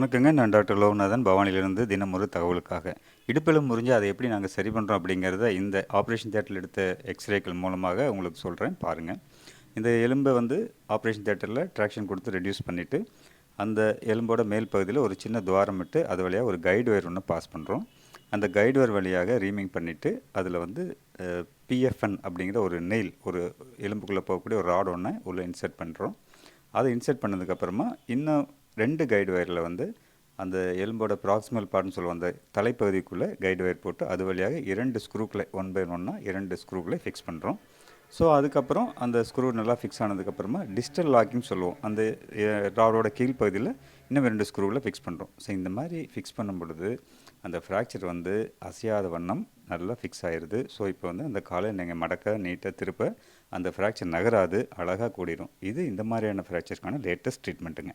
வணக்கங்க. நான் டாக்டர் லோகநாதன் பவானியிலிருந்து தினம் ஒரு தகவலுக்காக. இடுப்பெலும்பு முறிஞ்சா அதை எப்படி நாங்க சரி பண்றோம் அப்படிங்கிறத இந்த ஆப்ரேஷன் தியேட்டர்ல எடுத்த எக்ஸ்ரேக்கள் மூலமாக உங்களுக்கு சொல்றேன் பாருங்க. இந்த எலும்ப ஆப்ரேஷன் தியேட்டர்ல ட்ராக்ஷன் கொடுத்து ரெடியூஸ் பண்ணிட்டு, அந்த எலும்போட மேல் பகுதியில ஒரு சின்ன துவாரம் விட்டு, அது வழியா ஒரு கைடு வயர் ஒண்ணு பாஸ் பண்றோம். அந்த கைடு வயர் வழியாக ரீமிங் பண்ணிட்டு, அதில அ பிஎஃப்என் அப்படிங்கிற ஒரு நெயில், ஒரு எலும்புக்குள்ள போகக்கூடிய ஒரு ராட் ஒண்ண உள்ள இன்சர்ட் பண்றோம். அதை இன்சர்ட் பண்ணதுக்கப்புறமா, இன்னும் 2 கைடு வயர்ல அந்த எலும்போட ப்ராக்சிமல் பார்ட்னு சொல்லுவோம். அந்த தலைப்பகுதிக்குள்ளே கைடு வயர் போட்டு, அது வழியாக 2 ஸ்க்ரூக்களை ஒன் பை ஒன்னா 2 ஸ்க்ரூக்களை ஃபிக்ஸ் பண்ணுறோம். ஸோ அதுக்கப்புறம் அந்த ஸ்க்ரூ நல்லா ஃபிக்ஸ் ஆனதுக்கப்புறமா டிஜிட்டல் லாக்கிங் சொல்லுவோம். அந்த ராடோட கீழ்ப்பகுதியில் இன்னும் 2 ஸ்க்ரூவில் ஃபிக்ஸ் பண்ணுறோம். ஸோ இந்த மாதிரி ஃபிக்ஸ் பண்ணும் பொழுது அந்த ஃப்ராக்சர் அசையாத வண்ணம் நல்லா ஃபிக்ஸ் ஆயிடுது. ஸோ இப்போ அந்த காலை நீங்கள் மடக்க நீட்டாக திருப்ப அந்த ஃப்ராக்சர் நகராது, அழகாக கூடிரும். இது இந்த மாதிரியான ஃப்ராக்சருக்கான லேட்டஸ்ட் ட்ரீட்மெண்ட்டுங்க.